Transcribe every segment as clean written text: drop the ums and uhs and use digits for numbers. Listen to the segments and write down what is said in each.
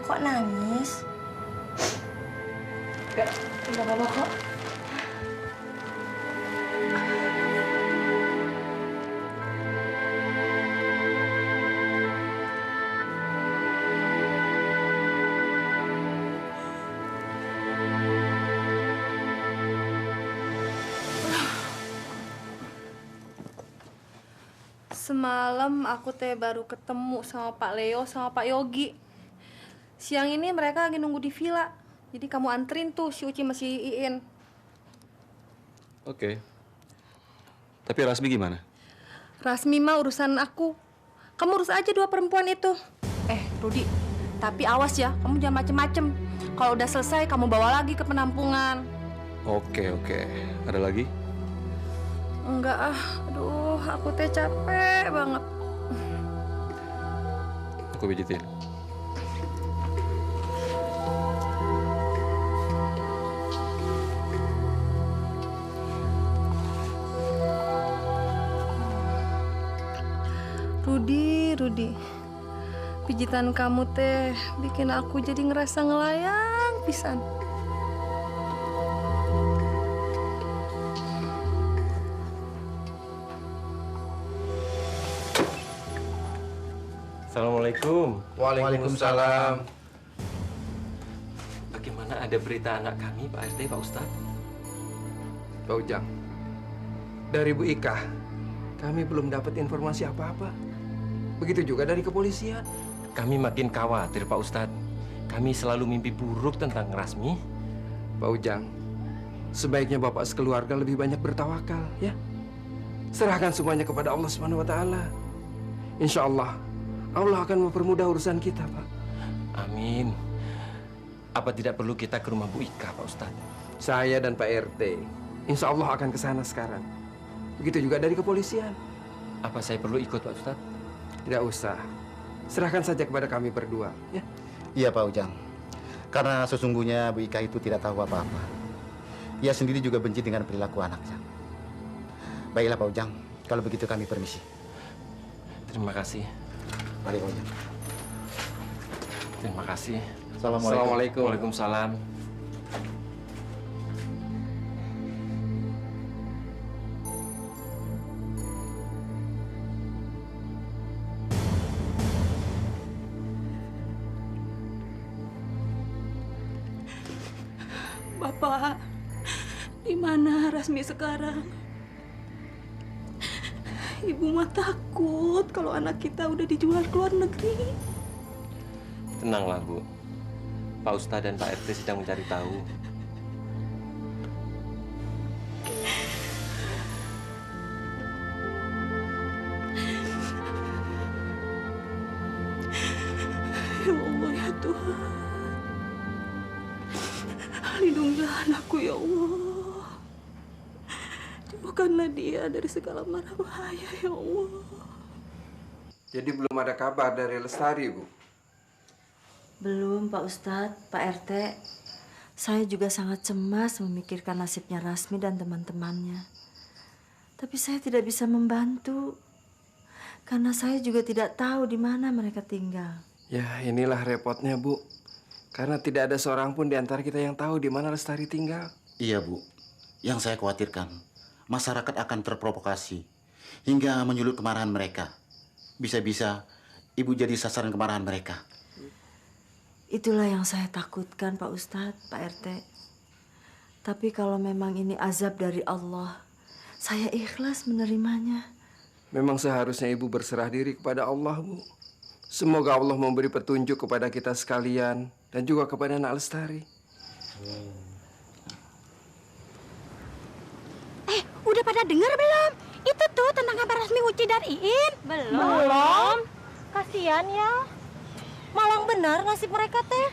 kok nangis? Enggak apa-apa kok. Semalam aku baru ketemu sama Pak Leo sama Pak Yogi. Siang ini mereka lagi nunggu di villa. Jadi kamu anterin tuh si Uci sama si Iin. Oke. Tapi Rasmi gimana? Rasmi mah urusan aku. Kamu urus aja dua perempuan itu. Rudi, tapi awas ya, kamu jangan macem-macem. Kalau udah selesai, kamu bawa lagi ke penampungan. Oke. Ada lagi? Enggak aduh, aku capek banget. Aku pijitin. Rudi, pijitan kamu bikin aku jadi ngerasa ngelayang pisan. Assalamualaikum. Waalaikumsalam. Bagaimana ada berita anak kami, Pak RT, Pak Ustadz? Pak Ujang, dari Bu Ika, kami belum dapat informasi apa-apa. Begitu juga dari kepolisian. Kami makin khawatir, Pak Ustadz. Kami selalu mimpi buruk tentang Rasmi. Pak Ujang, sebaiknya Bapak sekeluarga lebih banyak bertawakal, ya. Serahkan semuanya kepada Allah Subhanahu wa Ta'ala. Insya Allah, Allah akan mempermudah urusan kita, Pak. Amin. Apa tidak perlu kita ke rumah Bu Ika, Pak Ustadz? Saya dan Pak RT, insya Allah akan ke sana sekarang. Begitu juga dari kepolisian. Apa saya perlu ikut, Pak Ustadz? Tidak usah. Serahkan saja kepada kami berdua, ya. Iya, Pak Ujang. Karena sesungguhnya Bu Ika itu tidak tahu apa-apa. Ia sendiri juga benci dengan perilaku anaknya. Baiklah, Pak Ujang. Kalau begitu kami permisi. Terima kasih. Mari, Pak Ujang. Terima kasih. Assalamualaikum. Waalaikumsalam. Bapak, di mana Rasmi sekarang? Ibu mah takut kalau anak kita udah dijual ke luar negeri. Tenanglah, Bu. Pak Ustadz dan Pak RT sedang mencari tahu. Ya Allah, ya Tuhan. Lindungilah anakku, ya Allah. Jauhkanlah dia dari segala mara bahaya, ya Allah. Jadi belum ada kabar dari Lestari, Bu? Belum, Pak Ustadz, Pak RT. Saya juga sangat cemas memikirkan nasibnya Rasmi dan teman-temannya. Tapi saya tidak bisa membantu. Karena saya juga tidak tahu di mana mereka tinggal. Ya, inilah repotnya, Bu. Karena tidak ada seorang pun di antara kita yang tahu di mana Lestari tinggal. Iya, Bu. Yang saya khawatirkan, masyarakat akan terprovokasi hingga menyulut kemarahan mereka. Bisa-bisa Ibu jadi sasaran kemarahan mereka. Itulah yang saya takutkan, Pak Ustadz, Pak RT. Tapi kalau memang ini azab dari Allah, saya ikhlas menerimanya. Memang seharusnya Ibu berserah diri kepada Allah, Bu. Semoga Allah memberi petunjuk kepada kita sekalian dan juga kepada anak Lestari. Udah pada dengar belum? Itu tuh tentang kabar Rasmi Uci dan Iin. Belum. Kasihan ya. Malang benar nasib mereka teh.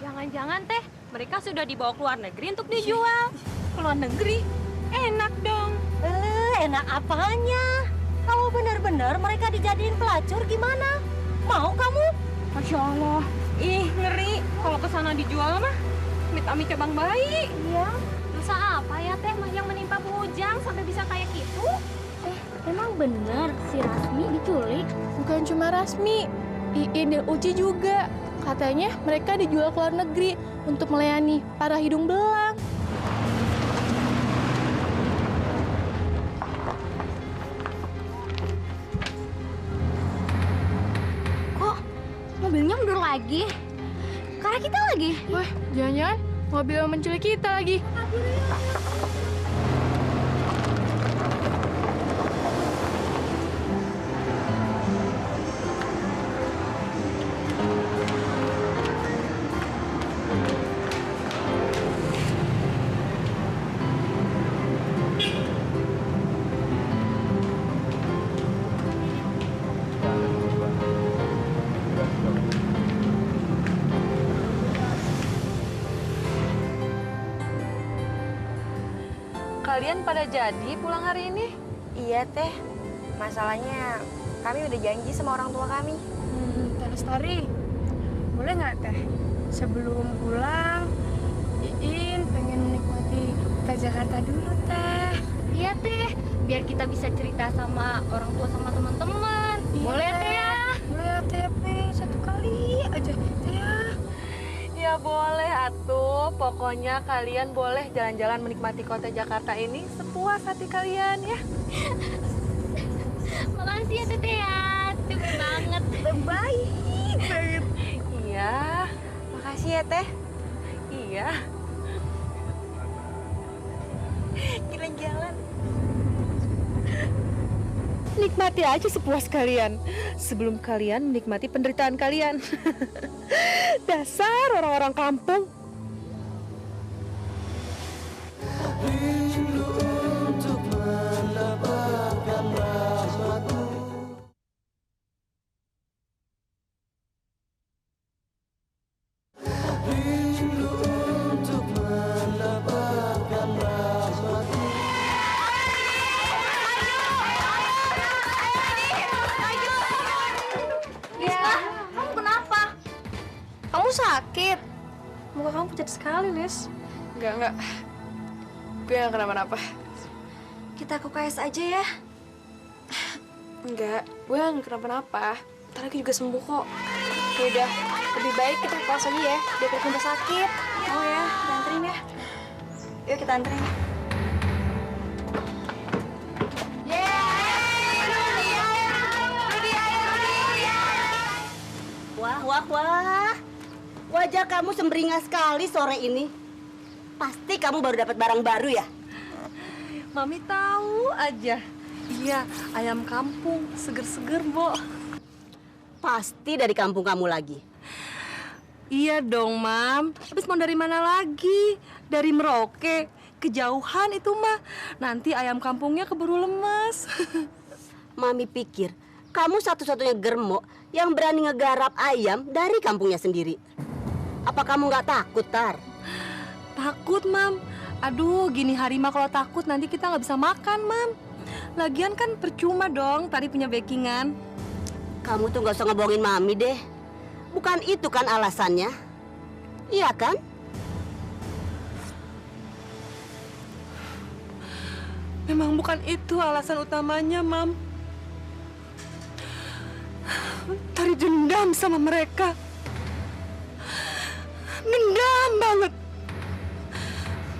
Jangan-jangan teh mereka sudah dibawa ke luar negeri untuk dijual. Ke luar negeri? Enak dong. Enak apanya? Kalau benar-benar mereka dijadiin pelacur gimana? Mau kamu? Masya Allah. Ih, ngeri. Kalau ke sana dijual mah amit-amit cabang bayi. Iya. Dosa apa ya teh yang menimpa Bu Ujang sampai bisa kayak gitu? Emang benar si Rasmi diculik? Bukan cuma Rasmi, Iin dan Uci juga. Katanya mereka dijual ke luar negeri untuk melayani para hidung belang. Kok mobilnya mundur lagi? Karena kita lagi. Wah, jangan-jangan mobil yang menculik kita lagi. Kalian pada jadi pulang hari ini? Iya, Teh. Masalahnya kami udah janji sama orang tua kami. Teh Lestari, boleh nggak Teh? Sebelum pulang, Iin pengen menikmati kota Jakarta dulu, Teh. Iya Teh, biar kita bisa cerita sama orang tua sama teman-teman. Iya, Boleh Teh ya? Boleh ya, Teh. Satu kali aja, Teh ya. Ya boleh atuh, pokoknya kalian boleh jalan-jalan menikmati kota Jakarta ini sepuas hati kalian ya. Makasih ya Teh ya, cukup banget. Baik banget. Iya, Makasih ya, Teh. iya. Jalan-jalan. Nikmati aja sepuas kalian sebelum kalian menikmati penderitaan kalian. Dasar orang-orang kampung. Kamu kenapa? Kamu sakit? Muka kamu pucat sekali, Lis. Enggak. Gue nggak kenapa-napa. Kita ke UKS aja ya. Enggak, gue nggak kenapa-napa. Ntar lagi juga sembuh kok. Ya udah, lebih baik kita ke kelas aja ya, biar kita nggak sakit. Oh ya, kita anterin ya. Yuk kita anterin. Wah. Wajah kamu sembringah sekali sore ini. Pasti kamu baru dapat barang baru ya? Mami tahu aja. Iya, ayam kampung, seger-seger, Bo. Pasti dari kampung kamu lagi. Iya dong, Mam. Habis mau dari mana lagi? Dari Merauke. Kejauhan itu mah. Nanti ayam kampungnya keburu lemas. Mami pikir kamu satu-satunya germo yang berani ngegarap ayam dari kampungnya sendiri. Apa kamu nggak takut, Tar? Takut, Mam. Aduh, gini hari mah kalau takut nanti kita nggak bisa makan, Mam. Lagian kan percuma dong tadi punya backingan. Kamu tuh nggak usah ngebohongin Mami deh. Bukan itu kan alasannya? Iya kan? Memang bukan itu alasan utamanya, Mam. Tari dendam sama mereka. Dendam banget.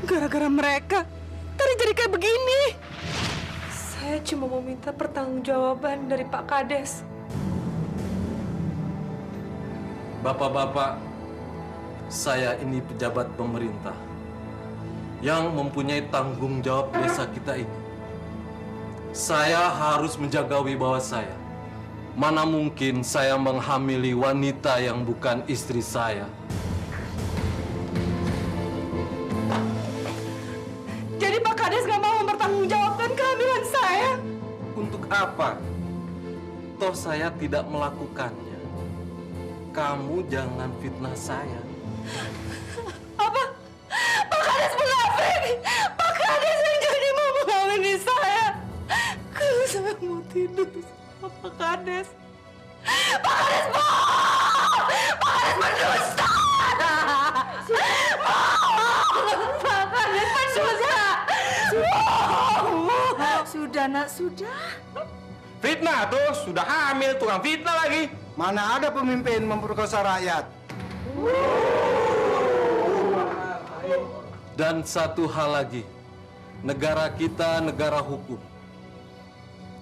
Gara-gara mereka, Tari jadi kayak begini. Saya cuma mau minta pertanggungjawaban dari Pak Kades. Bapak-bapak, saya ini pejabat pemerintah yang mempunyai tanggung jawab desa kita ini. Saya harus menjaga wibawa saya. Mana mungkin saya menghamili wanita yang bukan istri saya. Jadi Pak Kades gak mau mempertanggungjawabkan kehamilan saya? Untuk apa? Toh saya tidak melakukannya. Kamu jangan fitnah saya. Apa? Pak Kades munafik! Pak Kades yang jadi mau menghamili saya! Kalau saya mau tidur sama Pak Kades. Pak Kades bohong! Pak Kades berdusta! Pak Kades berdusta! Sudah, Nak, sudah. Fitnah tuh, sudah hamil, tukang fitnah lagi. Mana ada pemimpin memperkosa rakyat? Dan satu hal lagi, negara kita negara hukum.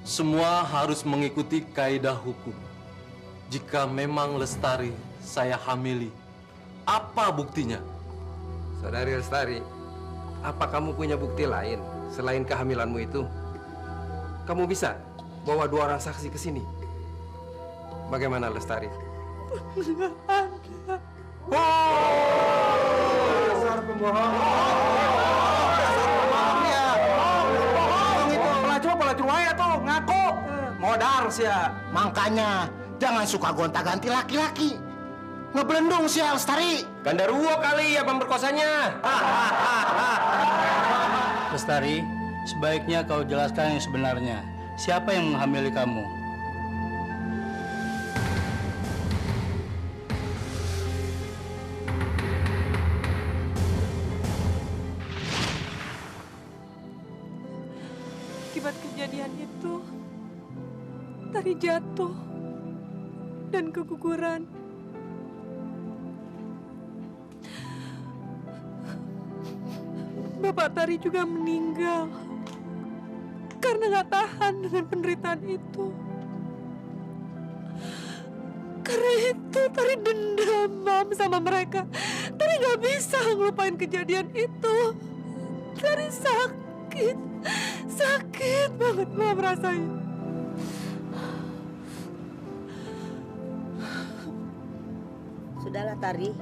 Semua harus mengikuti kaidah hukum. Jika memang Lestari saya hamili, apa buktinya? Saudari Lestari, apa kamu punya bukti lain selain kehamilanmu itu? Kamu bisa bawa 2 orang saksi ke sini. Bagaimana Lestari? Nggak ada. Dasar pembohong. Pelacur wae tuh ngaku. Modar sia. Makanya jangan suka gonta-ganti laki-laki. Ngeblendung si Lestari. Gandaruwo kali ya pemerkosanya. Lestari, sebaiknya kau jelaskan yang sebenarnya. Siapa yang menghamili kamu? Akibat kejadian itu, Tari jatuh dan keguguran. Bapak Tari juga meninggal karena nggak tahan dengan penderitaan itu. Karena itu Tari dendam, Mam, sama mereka. Tari nggak bisa ngelupain kejadian itu. Tari sakit banget, Mam, rasanya. Sudahlah, Tari.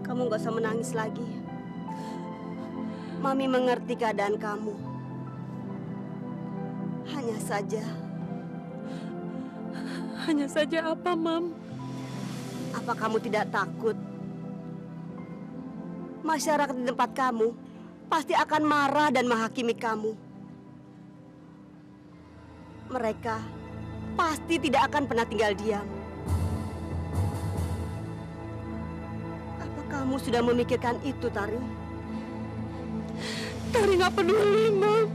Kamu nggak usah menangis lagi. Mami mengerti keadaan kamu. Hanya saja apa, Mam? Apa kamu tidak takut? Masyarakat di tempat kamu pasti akan marah dan menghakimi kamu. Mereka pasti tidak akan pernah tinggal diam. Apa kamu sudah memikirkan itu, Tari? Tari nggak peduli, Mam.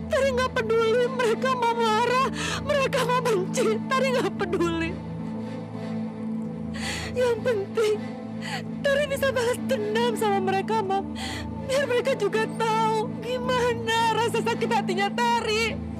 Tari nggak peduli. Mereka mau marah, mereka mau benci. Tari nggak peduli. Yang penting, Tari bisa balas dendam sama mereka, Mam. Biar mereka juga tahu gimana rasa sakit hatinya Tari.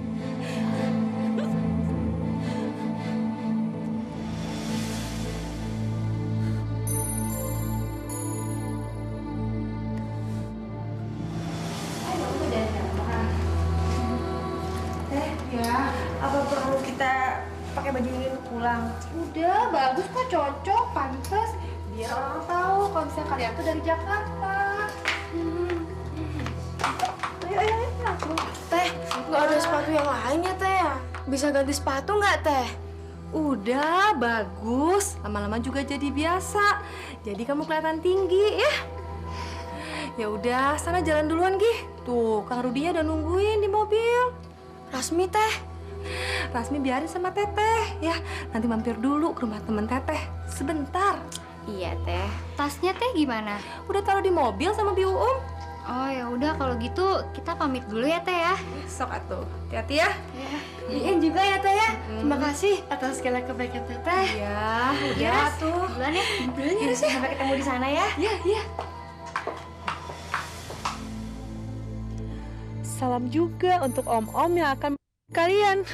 Ya, apa perlu kita pakai baju ini untuk pulang? Udah, bagus kok, cocok, pantas. Biar orang tahu kalau misalnya kalian tuh dari Jakarta. Ayo, aku. Teh, nggak ada sepatu yang lain ya, Teh? Bisa ganti sepatu nggak, Teh? Udah, bagus. Lama-lama juga jadi biasa. Jadi kamu kelihatan tinggi, ya. Ya udah, sana jalan duluan, Gih. Tuh, Kang Rudinya udah nungguin di mobil. Rasmi, Teh. Rasmi biarin sama Teteh, ya. Nanti mampir dulu ke rumah temen Teteh. Sebentar. Iya, Teh. Tasnya Teh gimana? Udah taruh di mobil sama Bi Uum. Oh, ya udah kalau gitu kita pamit dulu ya, Teh ya. Sok atuh. Hati-hati ya. Iin juga ya, Teh ya. Terima kasih atas segala kebaikan Teteh. Ya, Iya, udah tuh. Duluan ya. Duluan ya, Ras, ya. Sampai ketemu di sana ya. Iya, iya. Salam juga untuk om-om yang akan kalian.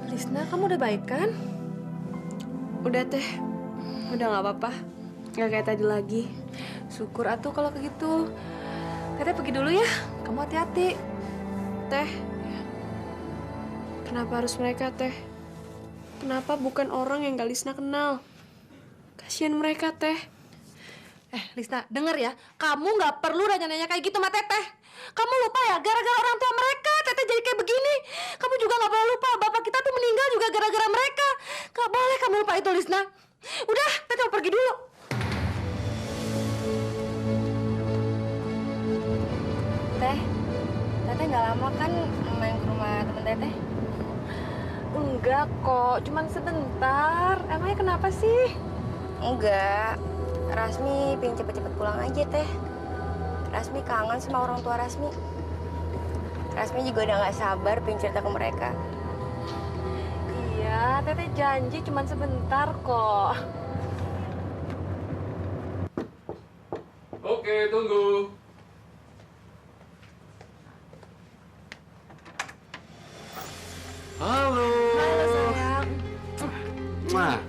Lisna, kamu udah baik kan? Udah, Teh. Udah nggak apa-apa. Nggak kayak tadi lagi. Syukur atuh kalau begitu. Teteh pergi dulu ya. Kamu hati-hati. Teh, kenapa harus mereka, Teh? Kenapa bukan orang yang Lisna kenal? Kasihan mereka, Teh. Lisna, denger ya. Kamu nggak perlu nanya-nanya kayak gitu sama Teteh. Kamu lupa ya, gara-gara orang tua mereka, Teteh jadi kayak begini. Kamu juga nggak boleh lupa, bapak kita tuh meninggal juga gara-gara mereka. Nggak boleh kamu lupa itu, Lisna. Udah, Teteh mau pergi dulu. Teh, Teteh nggak lama kan main ke rumah temen Teteh? Enggak kok, cuman sebentar. Emangnya kenapa sih? Enggak. Rasmi pengen cepet-cepet pulang aja, Teh. Rasmi kangen sama orang tua Rasmi. Rasmi juga udah gak sabar pengen cerita ke mereka. Iya, Teteh janji cuma sebentar kok. Oke, tunggu. Halo. Halo, sayang. Ma.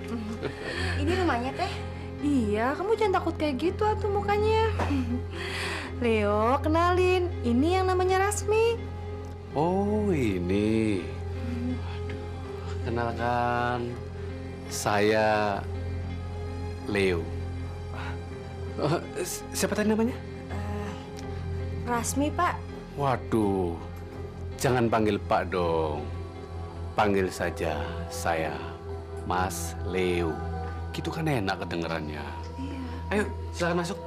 Ini rumahnya, Teh. Iya, kamu jangan takut kayak gitu atuh mukanya. Leo, kenalin. Ini yang namanya Rasmi. Oh, ini. Waduh. Kenalkan, saya Leo. Siapa tadi namanya? Rasmi, Pak. Waduh, jangan panggil Pak dong. Panggil saja saya Mas Leo. Gitu kan enak kedengerannya. Iya. Ayo, silakan masuk.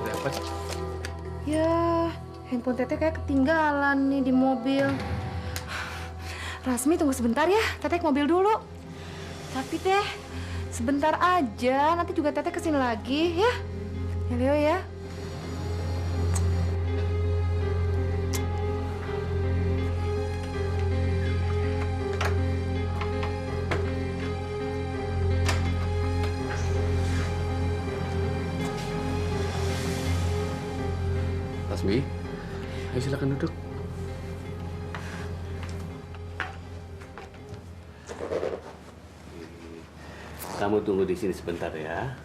Ada apa sih? Ya, handphone Teteh kayak ketinggalan nih di mobil. Rasmi tunggu sebentar ya, Teteh ke mobil dulu. Tapi Teh, sebentar aja, nanti juga Teteh kesini lagi ya. Ya Leo ya. Rasmi, ayo silakan duduk. Kamu tunggu di sini sebentar ya.